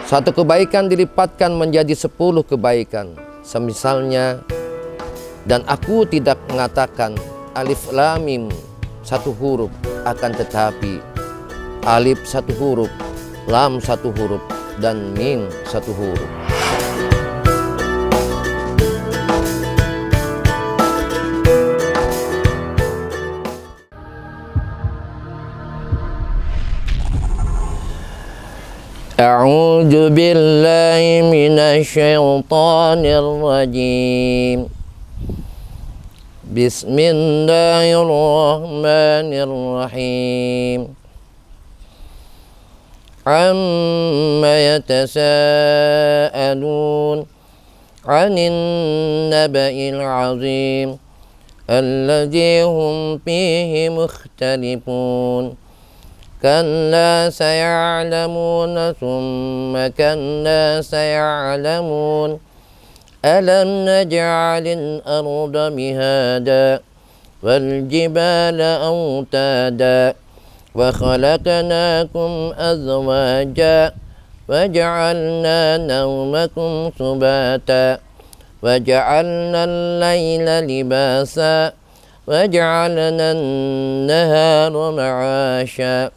Satu kebaikan dilipatkan menjadi 10 kebaikan. Semisalnya, dan aku tidak mengatakan alif lam mim satu huruf, akan tetapi alif satu huruf, lam satu huruf, dan mim satu huruf. A'udzu billahi minasy syaithanir rajim. Bismillahirrahmanirrahim. Amma yatasaalun 'anil naba'il 'azim alladzi hum fihi mukhtalifun. Kalla saya'lamuna thumma kalla saya'lamun. Alam naj'alil arda mihada wal jibala awtada wa khalaqnakum azwaja wa ja'alna nawmakum subata wa ja'alna al-layla libasa wa ja'alna an-nahara ma'asha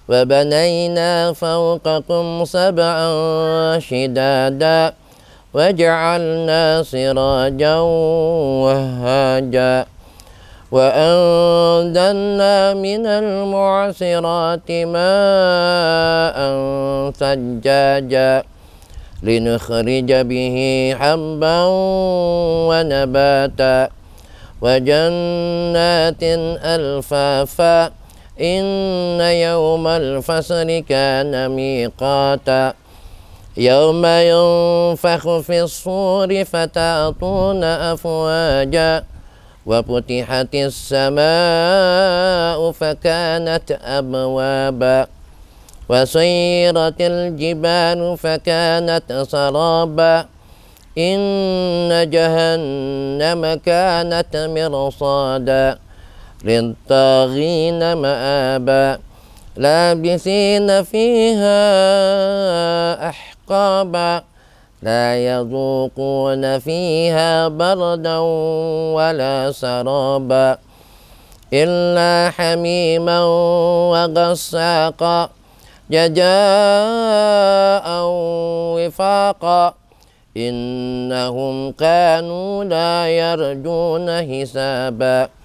wa banayna fawqakum sab'an shidada wa ja'alna sirajan wahhaja wa anzalna minal mu'sirati ma'an sajjaja linukhrija bihi habban wa nabata wa jannatin alfafa. Inna yawmal fasli kana miqata yawma yunfakhu fis suri fatatuna afwaja wa futihatis samaa'u fakanat abwaba wa sayiratil jibalu fakanat saraba. Inna jahannama kanat mirsada للطاغين مآبا لابثين فيها أحقابا لا يذوقون فيها بردا ولا سرابا إلا حميما وغساقا جزاء وفاقا إنهم كانوا لا يرجون حسابا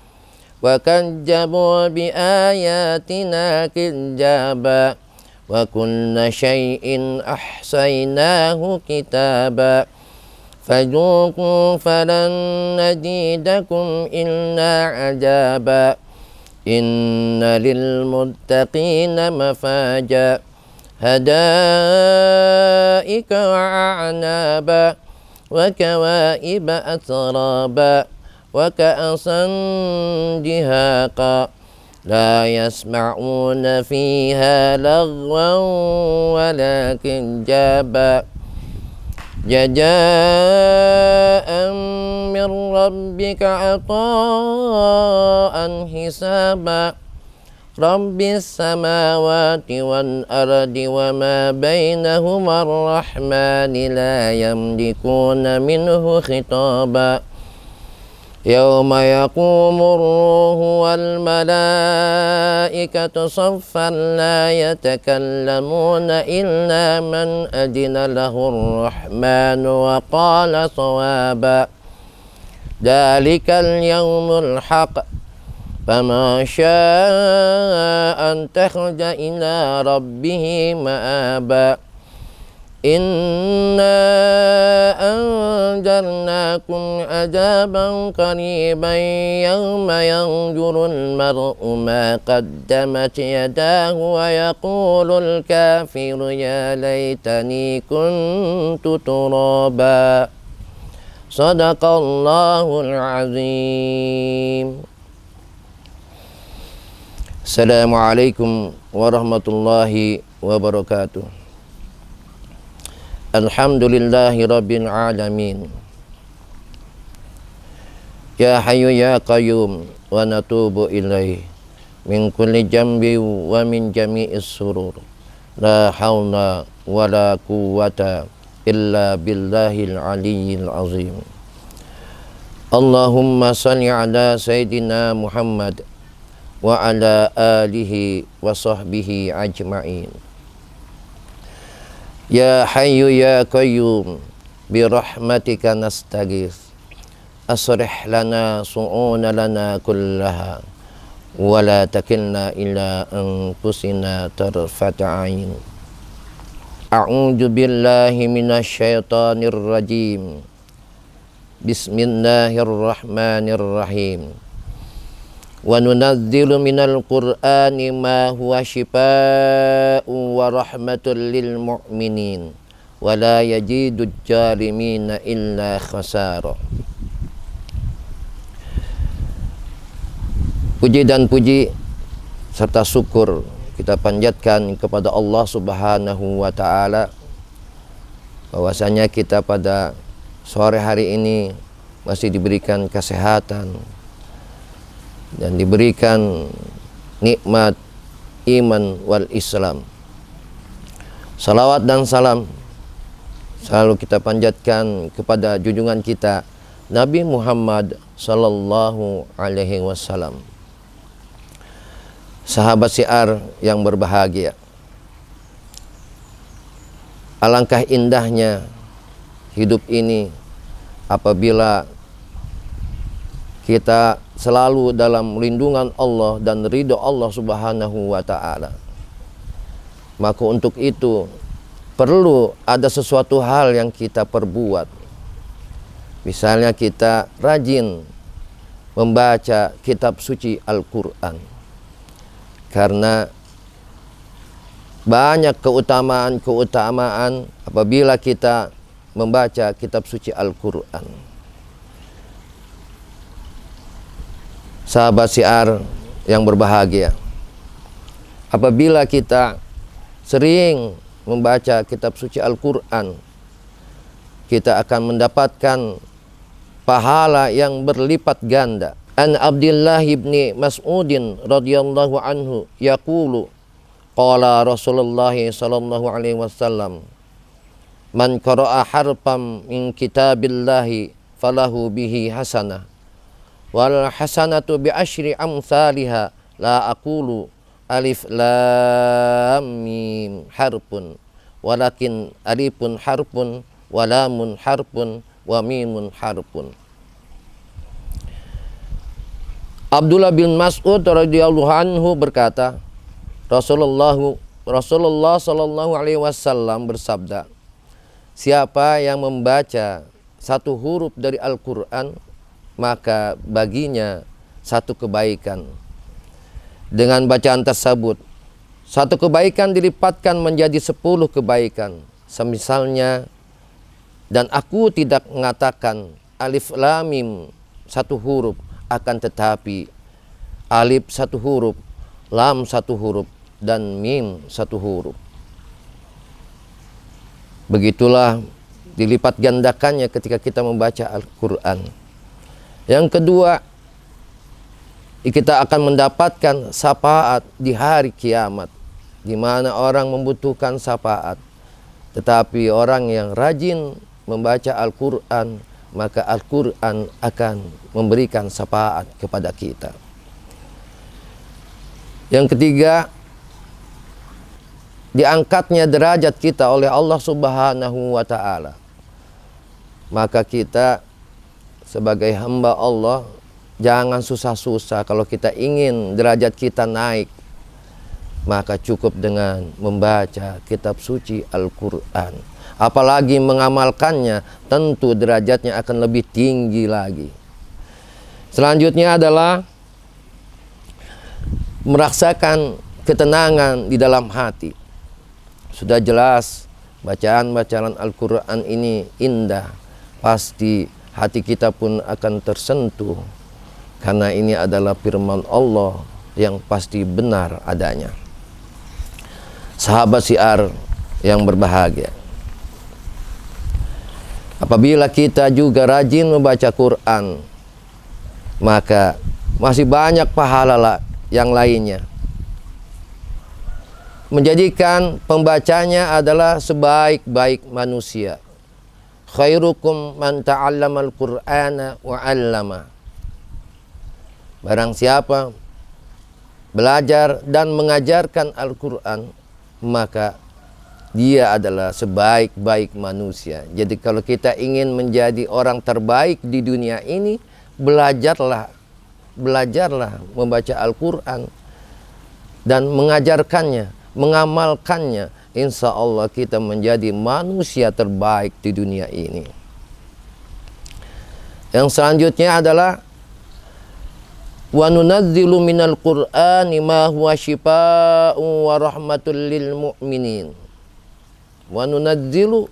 وكذبوا بآياتنا كذابا وكل شيء أحصيناه كتابا فذوقوا فلن نزيدكم إلا عذابا إن للمتقين مفازا حدائق وأعنابا وكواعب أترابا وكأسا دهاقا لا يسمعون فيها لغوا ولا كذابا جزاء من ربك عطاء حسابا رب السماوات والأرض وما بينهما الرحمن لا يملكون منه خطابا يوم يقوم الروح والملائكة صفا لا يتكلمون إلا من أذن له الرحمن وقال صوابا ذلك اليوم الحق فمن شاء اتخذ إلى ربه مآبا إنا أنذرناكم عذابا قريبا يوم ينظر المرء ما قدمت يداه ويقول الكافر يا ليتني كنت ترابا صدق الله العظيم. Assalamualaikum warahmatullahi wabarakatuh. Alhamdulillahi rabbil alamin. Ya hayyu ya qayyum wa natubu ilaih min kulli jambi wa min jami'is surur La haula wala quwwata illa billahil aliyyil azim. Allahumma salli ala Sayyidina Muhammad wa ala alihi wa sahbihi ajma'in. Ya Hayyu ya Qayyum bi rahmatika nastaghits. Asrih lana su'una lana kullaha wa la takilna ila anfusina tarfata ain. A'udzu billahi minasy syaithanir rajim. Bismillahirrahmanirrahim. Wa nunazzilu minal Qur'ani ma huwa syifaa'un wa rahmatul lil mu'minin wa la yajidud zalimina illa khasara. Puji dan puji serta syukur kita panjatkan kepada Allah Subhanahu wa ta'ala, bahwasanya kita pada sore hari ini masih diberikan kesehatan dan diberikan nikmat iman wal Islam. Salawat dan salam selalu kita panjatkan kepada junjungan kita Nabi Muhammad sallallahu alaihi wasallam. Sahabat syiar yang berbahagia, alangkah indahnya hidup ini apabila kita selalu dalam lindungan Allah dan ridho Allah Subhanahu wa ta'ala. Maka untuk itu perlu ada sesuatu hal yang kita perbuat. Misalnya kita rajin membaca kitab suci Al-Quran, karena banyak keutamaan-keutamaan apabila kita membaca kitab suci Al-Quran. Sahabat syiar yang berbahagia, apabila kita sering membaca kitab suci Al-Quran, kita akan mendapatkan pahala yang berlipat ganda. An Abdullah ibni Mas'udin radhiyallahu anhu yaqulu qala Rasulullah sallallahu alaihi wasallam, man qara'a harfan min kitabillahi falahu bihi hasanah wal hasanatu bi asyri amsalha la aqulu alif lam mim harfun walakin alifun harfun wa lamun harfun wa mimun harfun. Abdullah bin Mas'ud radhiyallahu anhu berkata, Rasulullah sallallahu alaihi wasallam bersabda, siapa yang membaca satu huruf dari Al-Quran, maka baginya satu kebaikan. Dengan bacaan tersebut, satu kebaikan dilipatkan menjadi 10 kebaikan. Semisalnya, dan aku tidak mengatakan alif lam mim satu huruf, akan tetapi alif satu huruf, lam satu huruf, dan mim satu huruf. Begitulah dilipat gandakannya ketika kita membaca Al-Quran. Yang kedua, kita akan mendapatkan syafaat di hari kiamat, di mana orang membutuhkan syafaat. Tetapi orang yang rajin membaca Al-Quran, maka Al-Quran akan memberikan syafaat kepada kita. Yang ketiga, diangkatnya derajat kita oleh Allah Subhanahu wa ta'ala. Maka kita sebagai hamba Allah jangan susah-susah. Kalau kita ingin derajat kita naik, maka cukup dengan membaca kitab suci Al-Quran. Apalagi mengamalkannya, tentu derajatnya akan lebih tinggi lagi. Selanjutnya adalah merasakan ketenangan di dalam hati. Sudah jelas bacaan-bacaan Al-Quran ini indah, pasti hati kita pun akan tersentuh, karena ini adalah firman Allah yang pasti benar adanya. Sahabat syiar yang berbahagia, apabila kita juga rajin membaca Quran, maka masih banyak pahala yang lainnya. menjadikan pembacanya adalah sebaik-baik manusia. Khairukum man ta'allamal Qur'ana wa 'allama. Barang siapa belajar dan mengajarkan Al-Quran, maka dia adalah sebaik-baik manusia. Jadi kalau kita ingin menjadi orang terbaik di dunia ini, belajarlah membaca Al-Quran dan mengajarkannya, mengamalkannya. Insya Allah kita menjadi manusia terbaik di dunia ini. Yang selanjutnya adalah wa nunazzilu minal Qur'ani ma huwa syifaa'un wa rahmatul lil mu'minin. Wa nunazzilu,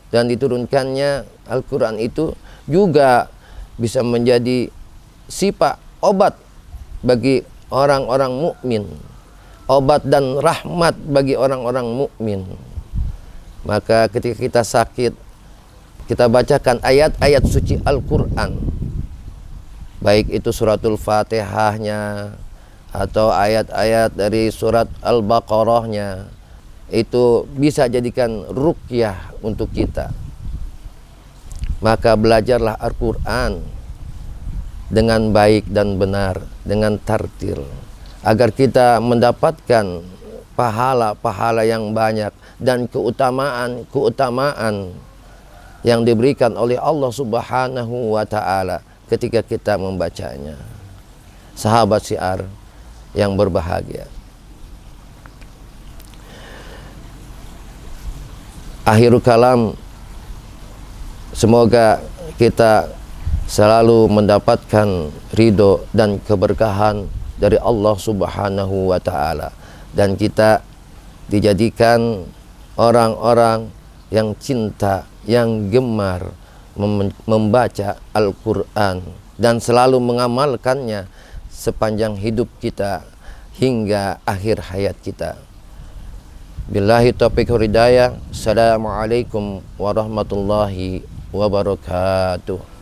dan diturunkannya Al-Quran itu juga bisa menjadi sifat obat bagi orang-orang mukmin, obat dan rahmat bagi orang-orang mukmin. Maka ketika kita sakit, kita bacakan ayat-ayat suci Al-Quran, baik itu suratul Fatihahnya atau ayat-ayat dari surat Al-Baqarahnya, itu bisa jadikan ruqyah untuk kita. Maka belajarlah Al-Quran dengan baik dan benar, dengan tartil, agar kita mendapatkan pahala-pahala yang banyak dan keutamaan yang diberikan oleh Allah Subhanahu wa Ta'ala ketika kita membacanya. Sahabat syiar yang berbahagia, akhirul kalam, semoga kita selalu mendapatkan ridho dan keberkahan dari Allah Subhanahu wa Ta'ala, dan kita dijadikan orang-orang yang cinta, yang gemar membaca Al-Quran dan selalu mengamalkannya sepanjang hidup kita hingga akhir hayat kita. Billahi taufiq wal hidayah. Assalamualaikum warahmatullahi wabarakatuh.